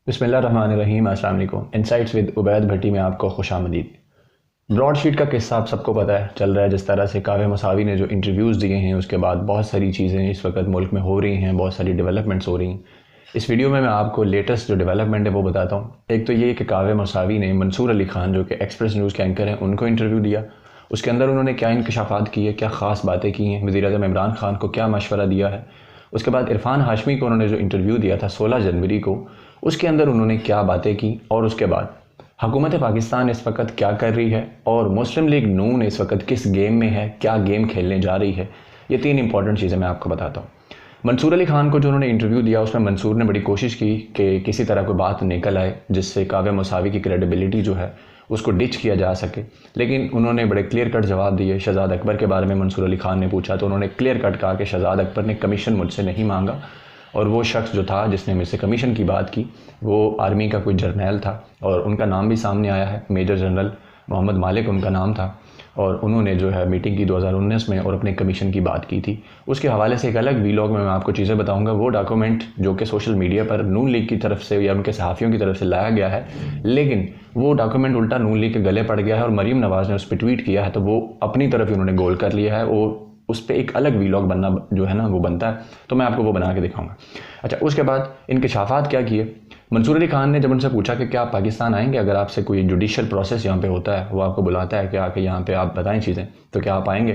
बिस्मिल्लाहिर्रहमानिर्रहीम। अस्सलाम वालेकुम। इनसाइट्स विद उबैद भट्टी में आपको खुशामदीद। ब्रॉडशीट का किस्सा आप सबको पता है, चल रहा है। जिस तरह से काव्या मसावी ने जो इंटरव्यूज़ दिए हैं, उसके बाद बहुत सारी चीज़ें इस वक्त मुल्क में हो रही हैं, बहुत सारी डेवलपमेंट्स हो रही हैं। इस वीडियो में मैं आपको लेटेस्ट जो डेवलपमेंट है वो बताता हूँ। एक तो ये कि काव्या मसावी ने मंसूर अली खान, जो कि एक्सप्रेस न्यूज़ के एंकर हैं, उनको इंटरव्यू दिया। उसके अंदर उन्होंने क्या इंकशाफात किए, क्या ख़ास बातें की हैं, वज़ीर-ए-आज़म इमरान खान को क्या मशवरा दिया है। उसके बाद इरफान हाशमी को उन्होंने जो इंटरव्यू दिया था 16 जनवरी को, उसके अंदर उन्होंने क्या बातें की। और उसके बाद हुकूमत पाकिस्तान इस वक्त क्या कर रही है और मुस्लिम लीग नून इस वक्त किस गेम में है, क्या गेम खेलने जा रही है। ये तीन इंपॉर्टेंट चीज़ें मैं आपको बताता हूँ। मंसूर अली खान को जो उन्होंने इंटरव्यू दिया, उसमें मंसूर ने बड़ी कोशिश की कि किसी तरह कोई बात निकल आए जिससे काव्या मसावी की क्रेडिबिलिटी जो है उसको डिच किया जा सके। लेकिन उन्होंने बड़े क्लियर कट जवाब दिए। शहजाद अकबर के बारे में मंसूर अली खान ने पूछा तो उन्होंने क्लियर कट कहा कि शहजाद अकबर ने कमीशन मुझसे नहीं मांगा, और वो शख्स जो था जिसने मुझसे कमीशन की बात की वो आर्मी का कोई जर्नैल था, और उनका नाम भी सामने आया है, मेजर जनरल मोहम्मद मालिक उनका नाम था। और उन्होंने जो है मीटिंग की 2019 में और अपने कमीशन की बात की थी। उसके हवाले से एक अलग वीलॉग में मैं आपको चीज़ें बताऊंगा। वो डॉक्यूमेंट जो कि सोशल मीडिया पर नून लीग की तरफ से या उनके सहाफ़ियों की तरफ से लाया गया है, लेकिन वो डॉक्यूमेंट उल्टा नून लीग के गले पड़ गया है और मरीम नवाज़ ने उस पर ट्वीट किया है, तो वो अपनी तरफ ही उन्होंने गोल कर लिया है। और उस पर एक अलग वीलॉग बनना जो है ना वो बनता है, तो मैं आपको वो बना के दिखाऊंगा। अच्छा, उसके बाद इंकशाफात क्या किए। मंसूर अली खान ने जब उनसे पूछा कि क्या आप पाकिस्तान आएंगे, अगर आपसे कोई जुडिशल प्रोसेस यहाँ पे होता है, वो आपको बुलाता है कि आके यहाँ पे आप बताएं चीज़ें, तो क्या आप आएंगे।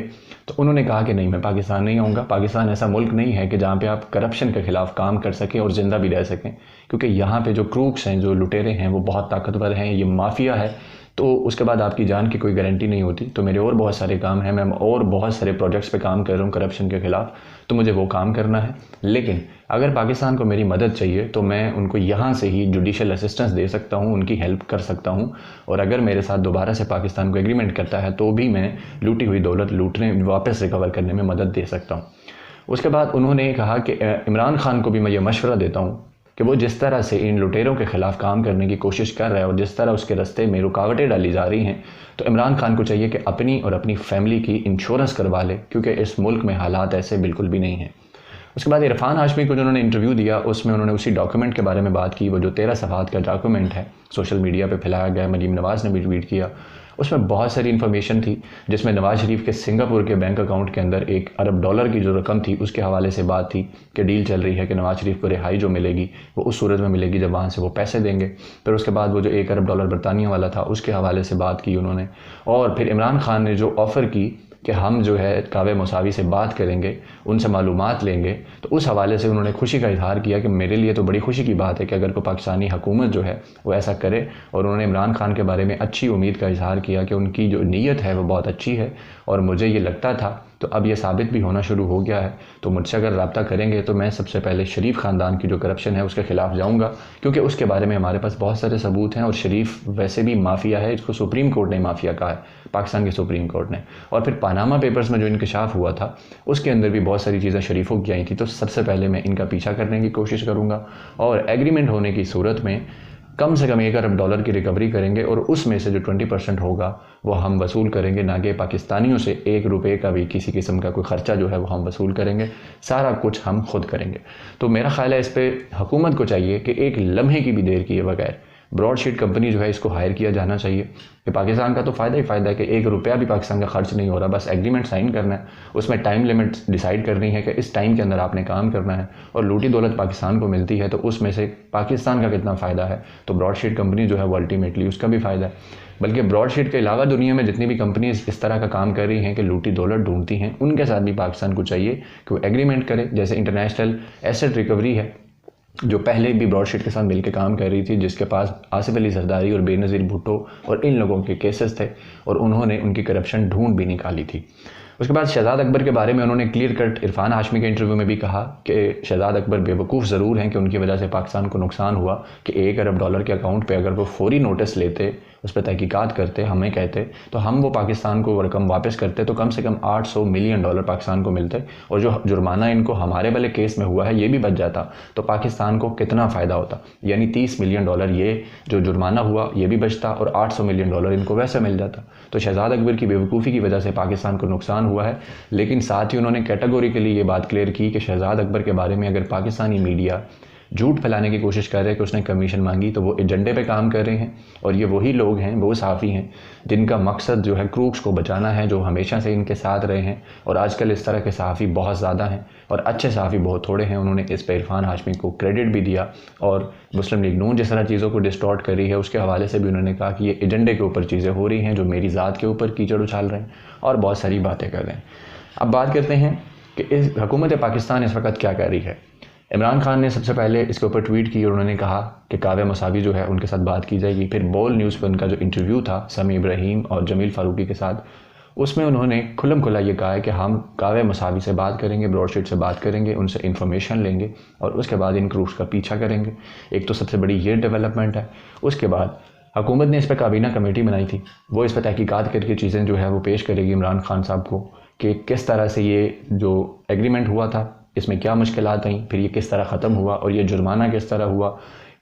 तो उन्होंने कहा कि नहीं, मैं पाकिस्तान नहीं आऊँगा। पाकिस्तान ऐसा मुल्क नहीं है कि जहाँ पे आप करप्शन के ख़िलाफ़ काम कर सकें और ज़िंदा भी रह सकें, क्योंकि यहाँ पे जो क्रूक्स हैं, जो लुटेरे हैं, वो बहुत ताकतवर हैं, ये माफिया है। तो उसके बाद आपकी जान की कोई गारंटी नहीं होती। तो मेरे और बहुत सारे काम हैं, मैं और बहुत सारे प्रोजेक्ट्स पे काम कर रहा हूँ करप्शन के ख़िलाफ़, तो मुझे वो काम करना है। लेकिन अगर पाकिस्तान को मेरी मदद चाहिए तो मैं उनको यहाँ से ही जुडिशल असिस्टेंस दे सकता हूँ, उनकी हेल्प कर सकता हूँ। और अगर मेरे साथ दोबारा से पाकिस्तान को एग्रीमेंट करता है तो भी मैं लूटी हुई दौलत लूटने वापस रिकवर करने में मदद दे सकता हूँ। उसके बाद उन्होंने कहा कि इमरान खान को भी मैं ये मशवरा देता हूँ कि वो जिस तरह से इन लुटेरों के ख़िलाफ़ काम करने की कोशिश कर रहा है और जिस तरह उसके रास्ते में रुकावटें डाली जा रही हैं, तो इमरान खान को चाहिए कि अपनी और अपनी फैमिली की इंश्योरेंस करवा ले, क्योंकि इस मुल्क में हालात ऐसे बिल्कुल भी नहीं हैं। उसके बाद इरफान हाशमी को जो उन्होंने इंटरव्यू दिया, उसमें उन्होंने उसी डॉक्यूमेंट के बारे में बात की। वो जो 13 सफ़हात का डॉक्यूमेंट है, सोशल मीडिया पे फैलाया गया, मरीम नवाज़ ने भी ट्वीट किया। उसमें बहुत सारी इन्फॉर्मेशन थी, जिसमें नवाज़ शरीफ के सिंगापुर के बैंक अकाउंट के अंदर $1 अरब की जो रकम थी उसके हवाले से बात थी कि डील चल रही है कि नवाज़ शरीफ को रिहाई जो मिलेगी वो उस सूरत में मिलेगी जब वहाँ से वो पैसे देंगे। फिर उसके बाद वो जो $1 अरब बरतानिया वाला था उसके हवाले से बात की उन्होंने। और फिर इमरान खान ने जो ऑफ़र की कि हम जो है काव्या मसावी से बात करेंगे, उनसे मालूमात लेंगे, तो उस हवाले से उन्होंने खुशी का इजहार किया कि मेरे लिए तो बड़ी खुशी की बात है कि अगर कोई पाकिस्तानी हुकूमत जो है वो ऐसा करे। और उन्होंने इमरान खान के बारे में अच्छी उम्मीद का इजहार किया कि उनकी जो नीयत है वो बहुत अच्छी है। और मुझे ये लगता था, तो अब ये साबित भी होना शुरू हो गया है, तो मुझसे अगर रब्ता करेंगे तो मैं सबसे पहले शरीफ ख़ानदान की जो करप्शन है उसके ख़िलाफ़ जाऊँगा, क्योंकि उसके बारे में हमारे पास बहुत सारे सबूत हैं। और शरीफ वैसे भी माफिया है, इसको सुप्रीम कोर्ट ने माफिया कहा है, पाकिस्तान के सुप्रीम कोर्ट ने। और फिर पानामा पेपर्स में जो इंकशाफ हुआ था उसके अंदर भी बहुत सारी चीज़ें शरीफों की आई थी। तो सबसे पहले मैं इनका पीछा करने की कोशिश करूँगा और एग्रीमेंट होने की सूरत में कम से कम $1 अरब की रिकवरी करेंगे, और उसमें से जो 20% होगा वो हम वसूल करेंगे, ना कि पाकिस्तानियों से $1 का भी किसी किस्म का कोई ख़र्चा जो है वो हम वसूल करेंगे। सारा कुछ हम खुद करेंगे। तो मेरा ख्याल है इस पर हुकूमत को चाहिए कि एक लम्हे की भी देर किए बगैर ब्रॉडशीट कंपनी जो है इसको हायर किया जाना चाहिए। कि पाकिस्तान का तो फ़ायदा ही फ़ायदा है कि $1 भी पाकिस्तान का खर्च नहीं हो रहा, बस एग्रीमेंट साइन करना है, उसमें टाइम लिमिट डिसाइड करनी है कि इस टाइम के अंदर आपने काम करना है, और लूटी दौलत पाकिस्तान को मिलती है तो उसमें से पाकिस्तान का कितना फ़ायदा है, तो ब्रॉडशीट कंपनी जो है वो अल्टीमेटली उसका भी फ़ायदा है। बल्कि ब्रॉडशीट के अलावा दुनिया में जितनी भी कंपनीज इस तरह का काम कर रही हैं कि लूटी दौलत ढूंढती हैं, उनके साथ भी पाकिस्तान को चाहिए कि वो एग्रीमेंट करे। जैसे इंटरनेशनल एसेट रिकवरी है जो पहले भी ब्रॉडशीट के साथ मिलकर काम कर रही थी, जिसके पास आसिफ अली जरदारी और बेनज़ीर भुट्टो और इन लोगों के केसेस थे, और उन्होंने उनकी करप्शन ढूंढ भी निकाली थी। उसके बाद शहजाद अकबर के बारे में उन्होंने क्लियर कट इरफान हाशमी के इंटरव्यू में भी कहा कि शहजाद अकबर बेवकूफ़ ज़रूर हैं कि उनकी वजह से पाकिस्तान को नुकसान हुआ, कि $1 अरब के अकाउंट पे अगर वो फौरी नोटिस लेते, उस पर तहकीकात करते, हमें कहते, तो हम वो पाकिस्तान को रकम वापस करते तो कम से कम $800 मिलियन पाकिस्तान को मिलते, और जो जुर्माना इनको हमारे वाले केस में हुआ है ये भी बच जाता, तो पाकिस्तान को कितना फ़ायदा होता। यानी $30 मिलियन ये जो जुर्माना हुआ ये भी बचता, और $800 मिलियन इनको वैसे मिल जाता। तो शहजाद अकबर की बेवकूफ़ी की वजह से पाकिस्तान को नुकसान हुआ है। लेकिन साथ ही उन्होंने कैटेगोरिकली ये बात क्लियर की कि शहजाद अकबर के बारे में अगर पाकिस्तानी मीडिया झूठ फैलाने की कोशिश कर रहे हैं कि उसने कमीशन मांगी, तो वो एजेंडे पे काम कर रहे हैं। और ये वही लोग हैं, वो सहाफ़ी हैं जिनका मकसद जो है क्रूक्स को बचाना है, जो हमेशा से इनके साथ रहे हैं। और आजकल इस तरह के सहाफ़ी बहुत ज़्यादा हैं और अच्छे सहाफ़ी बहुत थोड़े हैं। उन्होंने इस पर इरफान हाशमी को क्रेडिट भी दिया और मुस्लिम लीग नून जिस तरह चीज़ों को डिस्टॉर्ट कर रही है उसके हवाले से भी उन्होंने कहा कि ये एजेंडे के ऊपर चीज़ें हो रही हैं, जो मेरी ज़ात के ऊपर कीचड़ उछाल रहे हैं और बहुत सारी बातें कर रहे हैं। अब बात करते हैं कि इस हुकूमत पाकिस्तान इस वक्त क्या कर रही है। इमरान खान ने सबसे पहले इसके ऊपर ट्वीट की और उन्होंने कहा कि काव्या मसावी जो है उनके साथ बात की जाएगी। फिर बोल न्यूज़ पर उनका जो इंटरव्यू था समी इब्राहिम और जमील फारूकी के साथ, उसमें उन्होंने खुल्लम खुल्ला ये कहा है कि हम काव्या मसावी से बात करेंगे, ब्रॉडशीट से बात करेंगे, उनसे इन्फॉर्मेशन लेंगे और उसके बाद इन क्रूक्स का पीछा करेंगे। एक तो सबसे बड़ी ये डेवलपमेंट है। उसके बाद हुकूमत ने इस पर काबीना कमेटी बनाई थी, वो इस पर तहकीकात करके चीज़ें जो है वो पेश करेगी इमरान खान साहब को कि किस तरह से ये जो एग्रीमेंट हुआ था इसमें क्या मुश्किलात आई, फिर ये किस तरह ख़त्म हुआ और ये जुर्माना किस तरह हुआ,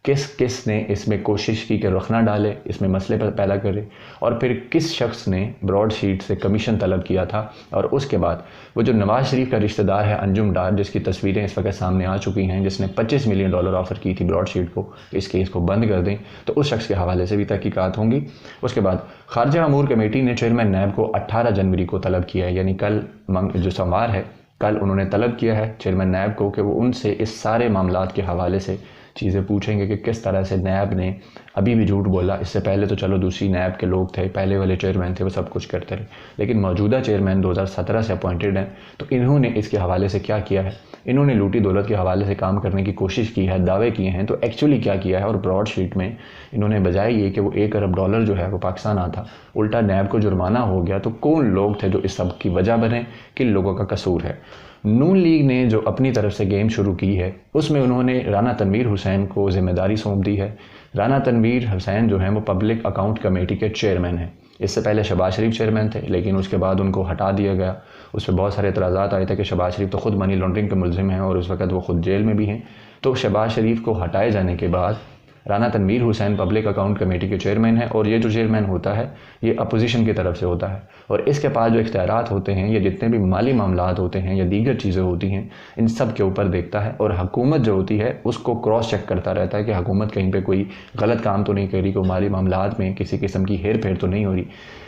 किस ने इसमें कोशिश की कि रुख ना डाले, इसमें मसले पर पैदा करे, और फिर किस शख्स ने ब्रॉडशीट से कमीशन तलब किया था। और उसके बाद वो जो नवाज़ शरीफ का रिश्तेदार है अंजुम डार, जिसकी तस्वीरें इस वक्त सामने आ चुकी हैं, जिसने $25 मिलियन ऑफ़र की थी ब्रॉडशीट को इस केस को बंद कर दें, तो उस शख्स के हवाले से भी तहकीकात होंगी। उसके बाद खारजा अमूर कमेटी ने चेयरमैन नैब को 18 जनवरी को तलब किया है, यानी कल जो सोमवार है, कल उन्होंने तलब किया है चेयरमैन नैब को कि वो उनसे इस सारे मामलात के हवाले से चीज़ें पूछेंगे कि किस तरह से नैब ने अभी भी झूठ बोला। इससे पहले तो चलो दूसरी नैब के लोग थे, पहले वाले चेयरमैन थे, वो सब कुछ करते रहे, लेकिन मौजूदा चेयरमैन 2017 से अपॉइंटेड हैं, तो इन्होंने इसके हवाले से क्या किया है। इन्होंने लूटी दौलत के हवाले से काम करने की कोशिश की है, दावे किए हैं, तो एक्चुअली क्या किया है। और ब्रॉडशीट में इन्होंने बजाय ये कि वो $1 अरब जो है वो पाकिस्तान आता, उल्टा नैब को जुर्माना हो गया। तो कौन लोग थे जो इस सब की वजह बने, किन लोगों का कसूर है। नून लीग ने जो अपनी तरफ से गेम शुरू की है उसमें उन्होंने राना तनवीर हुसैन को ज़िम्मेदारी सौंप दी है। राना तनवीर हुसैन जो हैं वो पब्लिक अकाउंट कमेटी के चेयरमैन हैं। इससे पहले शहबाज शरीफ चेयरमैन थे, लेकिन उसके बाद उनको हटा दिया गया। उस पर बहुत सारे एतराज़ात आए थे कि शहबाज शरीफ तो ख़ुद मनी लॉन्ड्रिंग के मुलजिम हैं और उस वक्त वो ख़ुद जेल में भी हैं। तो शहबाज शरीफ को हटाए जाने के बाद Rana Tanveer Hussain public account committee के चेयरमैन है, और ये जो चेयरमैन होता है ये अपोजिशन की तरफ से होता है, और इसके पास जो इख्तियारात होते हैं, ये जितने भी माली मामलात होते हैं या दीगर चीज़ें होती हैं, इन सब के ऊपर देखता है। और हुकूमत जो होती है उसको क्रॉस चेक करता रहता है कि हुकूमत कहीं पर कोई गलत काम तो नहीं कर रही, कोई माली मामलात में किसी किस्म की हेर फेर तो नहीं हो रही।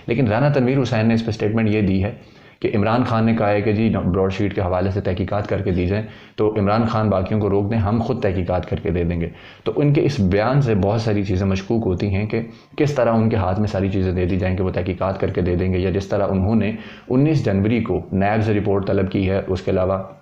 लेकिन राना तनवीर हुसैन ने इस पर स्टेटमेंट ये दी है कि इमरान खान ने कहा है कि जी ब्रॉडशीट के हवाले से तहकीकात करके दी जाए, तो इमरान खान बाकियों को रोक दें, हम खुद तहकीकात करके दे देंगे। तो उनके इस बयान से बहुत सारी चीज़ें मशकूक होती हैं कि किस तरह उनके हाथ में सारी चीज़ें दे दी जाएँ कि वो तहकीकात करके दे देंगे, या जिस तरह उन्होंने 19 जनवरी को नैब से रिपोर्ट तलब की है। उसके अलावा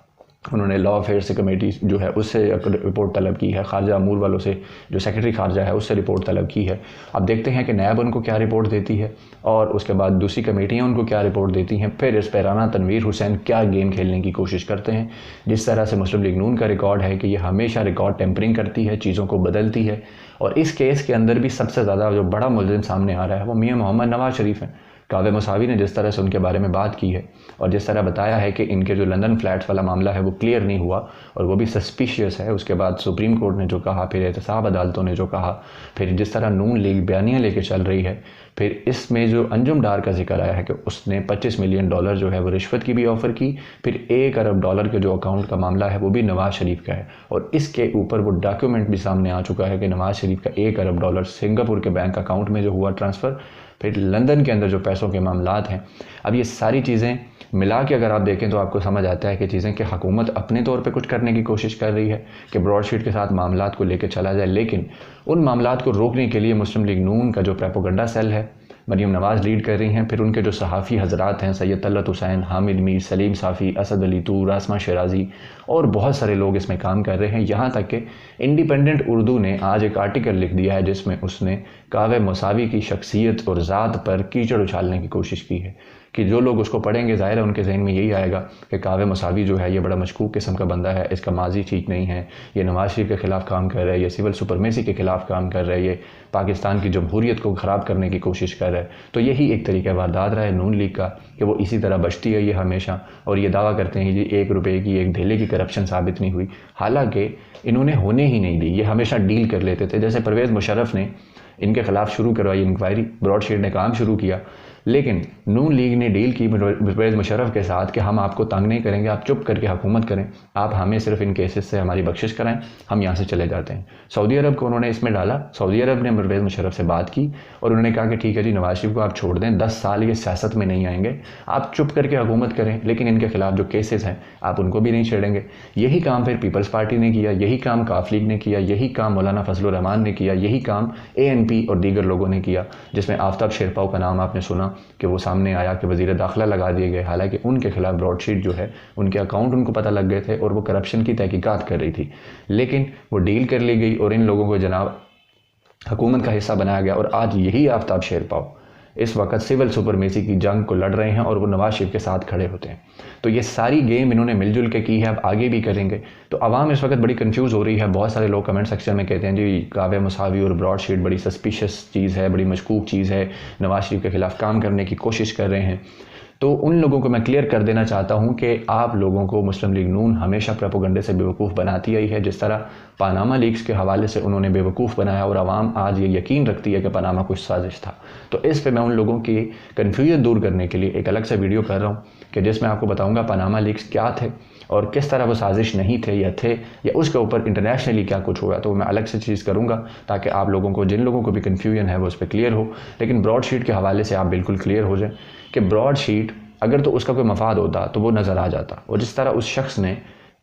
उन्होंने लॉ अफेयर्स से कमेटी जो है उससे रिपोर्ट तलब की है, खारजा अमूर वालों से जो सेक्रेटरी खारजा है उससे रिपोर्ट तलब की है। अब देखते हैं कि नैब उनको क्या रिपोर्ट देती है और उसके बाद दूसरी कमेटियां उनको क्या रिपोर्ट देती हैं। फिर इस पर राना तनवीर हुसैन क्या गेम खेलने की कोशिश करते हैं। जिस तरह से मुस्लिम लीग नून का रिकॉर्ड है कि ये हमेशा रिकॉर्ड टेम्परिंग करती है, चीज़ों को बदलती है, और इस केस के अंदर भी सबसे ज़्यादा जो बड़ा मुल्ज़िम सामने आ रहा है वो मियाँ मोहम्मद नवाज़ शरीफ हैं। काव्या मसावी ने जिस तरह से उनके बारे में बात की है और जिस तरह बताया है कि इनके जो लंदन फ्लैट्स वाला मामला है वो क्लियर नहीं हुआ और वो भी सस्पिशियस है, उसके बाद सुप्रीम कोर्ट ने जो कहा, फिर एहतसाब अदालतों ने जो कहा, फिर जिस तरह नून लीग बयानियाँ लेके चल रही है, फिर इसमें जो अंजुम डार का जिक्र आया है कि उसने $25 मिलियन जो है वो रिश्वत की भी ऑफ़र की, फिर $1 अरब के जो अकाउंट का मामला है वो भी नवाज़ शरीफ का है, और इसके ऊपर वो डॉक्यूमेंट भी सामने आ चुका है कि नवाज़ शरीफ का $1 अरब सिंगापुर के बैंक अकाउंट में जो हुआ ट्रांसफ़र, फिर लंदन के अंदर जो पैसों के मामलात हैं। अब ये सारी चीज़ें मिला के अगर आप देखें तो आपको समझ आता है कि चीज़ें कि हुकूमत अपने तौर पे कुछ करने की कोशिश कर रही है कि ब्रॉडशीट के साथ मामलात को लेकर चला जाए, लेकिन उन मामलात को रोकने के लिए मुस्लिम लीग नून का जो प्रोपेगेंडा सेल है मरीम नवाज़ लीड कर रही हैं, फिर उनके जो सहाफ़ी हज़रात हैं सैयद तलत हुसैन, हामिद मीर, सलीम साफ़ी, असद अली तूर, आसमा शराजी और बहुत सारे लोग इसमें काम कर रहे हैं। यहाँ तक कि इंडिपेंडेंट उर्दू ने आज एक आर्टिकल लिख दिया है जिसमें उसने काव्या मसावी की शख्सियत और ज़ात पर कीचड़ उछालने की कोशिश की है कि जो लोग उसको पढ़ेंगे ज़ाहिर है उनके जहन में यही आएगा कि काव्या मसावी जो है ये बड़ा मशकूक किस्म का बंदा है, इसका माजी ठीक नहीं है, ये नवाज़ शरीफ के ख़िलाफ़ काम कर रहा है, ये सिविल सुपरमेसी के ख़िलाफ़ काम कर रहा है, ये पाकिस्तान की जमहूरियत को ख़राब करने की कोशिश कर रहा है। तो यही एक तरीका वारदात रहा है नून लीग का कि वो इसी तरह बचती है ये हमेशा, और ये दावा करते हैं जी $1 की एक धेले की करप्शन साबित नहीं हुई, हालांकि इन्होंने होने ही नहीं दी, ये हमेशा डील कर लेते थे। जैसे परवेज़ मुशर्रफ ने इनके ख़िलाफ़ शुरू करवाई इंक्वायरी, ब्रॉडशीट ने काम शुरू किया, लेकिन नून लीग ने डील की परवेज़ मुशर्रफ के साथ कि हम आपको तंग नहीं करेंगे, आप चुप करके हुकूमत करें, आप हमें सिर्फ इन केसेस से हमारी बख्शिश कराएं, हम यहाँ से चले जाते हैं। सऊदी अरब को उन्होंने इसमें डाला। सऊदी अरब ने परवेज़ मुशर्रफ से बात की और उन्होंने कहा कि ठीक है जी, नवाज शरीफ को आप छोड़ दें, 10 साल ये सियासत में नहीं आएंगे, आप चुप करके हुकूमत करें, लेकिन इनके खिलाफ जो केसेस हैं आप उनको भी नहीं छेड़ेंगे। यही काम फिर पीपल्स पार्टी ने किया, यही काम काफ लीग ने किया, यही काम मौलाना फजलुर रहमान ने किया, यही काम ANP और दीगर लोगों ने किया, जिसमें आफ्ताब शेरपाव का नाम आपने सुना कि वो सामने आया कि वज़ीर दाखिला लगा दिए गए, हालांकि उनके खिलाफ ब्रॉडशीट जो है, उनके अकाउंट उनको पता लग गए थे और वो करप्शन की तहकीकात कर रही थी, लेकिन वो डील कर ली गई और इन लोगों को जनाब हुकूमत का हिस्सा बनाया गया। और आज यही आफ्ताब शेरपाव इस वक्त सिविल सुपरमेसी की जंग को लड़ रहे हैं और वो नवाज शरीफ के साथ खड़े होते हैं। तो ये सारी गेम इन्होंने मिलजुल के की है, अब आगे भी करेंगे। तो आवाम इस वक्त बड़ी कंफ्यूज हो रही है। बहुत सारे लोग कमेंट सेक्शन में कहते हैं जी काव्या मुसावी और ब्रॉडशीट बड़ी सस्पिशियस चीज़ है, बड़ी मशकूक चीज़ है, नवाज शरीफ के खिलाफ काम करने की कोशिश कर रहे हैं। तो उन लोगों को मैं क्लियर कर देना चाहता हूं कि आप लोगों को मुस्लिम लीग नून हमेशा प्रोपेगेंडे से बेवकूफ़ बनाती आई है। जिस तरह पानामा लीक्स के हवाले से उन्होंने बेवकूफ़ बनाया और आवाम आज ये यकीन रखती है कि पनामा कुछ साजिश था। तो इस पे मैं उन लोगों की कन्फ्यूजन दूर करने के लिए एक अलग से वीडियो कर रहा हूँ कि जिसमें आपको बताऊँगा पनामा लीक्स क्या थे और किस तरह वो साजिश नहीं थे या उसके ऊपर इंटरनेशनली क्या कुछ हुआ। तो मैं अलग से चीज़ करूँगा ताकि आप लोगों को, जिन लोगों को भी कन्फ्यूजन है वो उस पर क्लियर हो। लेकिन ब्रॉडशीट के हवाले से आप बिल्कुल क्लियर हो जाए कि ब्रॉडशीट अगर तो उसका कोई मफाद होता तो वो नज़र आ जाता। और जिस तरह उस शख्स ने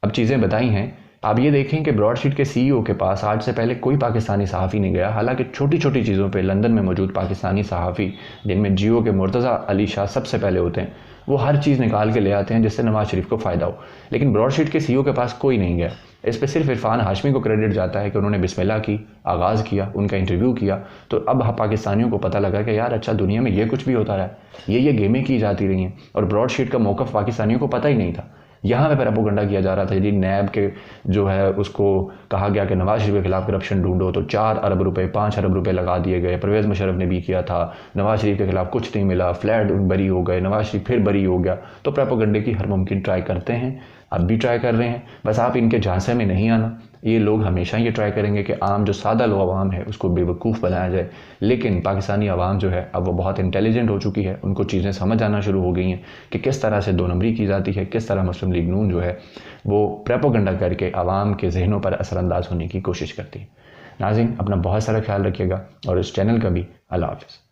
अब चीज़ें बताई हैं, आप ये देखें कि ब्रॉडशीट के CEO के पास आज से पहले कोई पाकिस्तानी सहाफ़ी नहीं गया। हालांकि छोटी छोटी चीज़ों पे लंदन में मौजूद पाकिस्तानी सहाफ़ी, जिनमें जियो के मुर्तज़ा अली शाह सबसे पहले होते हैं, वो हर चीज़ निकाल के ले आते हैं जिससे नवाज शरीफ को फ़ायदा हो। लेकिन ब्रॉडशीट के CEO के पास कोई नहीं गया। इस पर सिर्फ इरफान हाशमी को क्रेडिट जाता है कि उन्होंने बिस्मिल्लाह की, आगाज़ किया, उनका इंटरव्यू किया। तो अब पाकिस्तानियों को पता लगा कि यार अच्छा, दुनिया में ये कुछ भी होता रहा है, ये गेमें की जाती रही हैं। और ब्रॉडशीट का मौक़िफ़ पाकिस्तानियों को पता ही नहीं था। यहाँ पे प्रोपेगेंडा किया जा रहा था जी, नैब के जो है उसको कहा गया कि नवाज शरीफ के खिलाफ करप्शन ढूंढो, तो 4 अरब रुपए 5 अरब रुपए लगा दिए गए। परवेज़ मुशर्रफ ने भी किया था, नवाज शरीफ के खिलाफ कुछ नहीं मिला, फ्लैट बरी हो गए, नवाज शरीफ फिर बरी हो गया। तो प्रोपेगेंडे की हर मुमकिन ट्राई करते हैं, अब भी ट्राई कर रहे हैं। बस आप इनके झांसे में नहीं आना। ये लोग हमेशा ये ट्राई करेंगे कि आम जो सादा लो आवाम है उसको बेवकूफ़ बनाया जाए। लेकिन पाकिस्तानी आवाम जो है अब वो बहुत इंटेलिजेंट हो चुकी है, उनको चीज़ें समझ आना शुरू हो गई हैं कि किस तरह से 2 नंबरी की जाती है, किस तरह मुस्लिम लीग नून जो है वो प्रोपेगेंडा करके आवाम के जहनों पर असरअंदाज होने की कोशिश करती है। नाज़रीन, अपना बहुत सारा ख्याल रखिएगा और इस चैनल का भी। अल्लाह हाफ़िज़।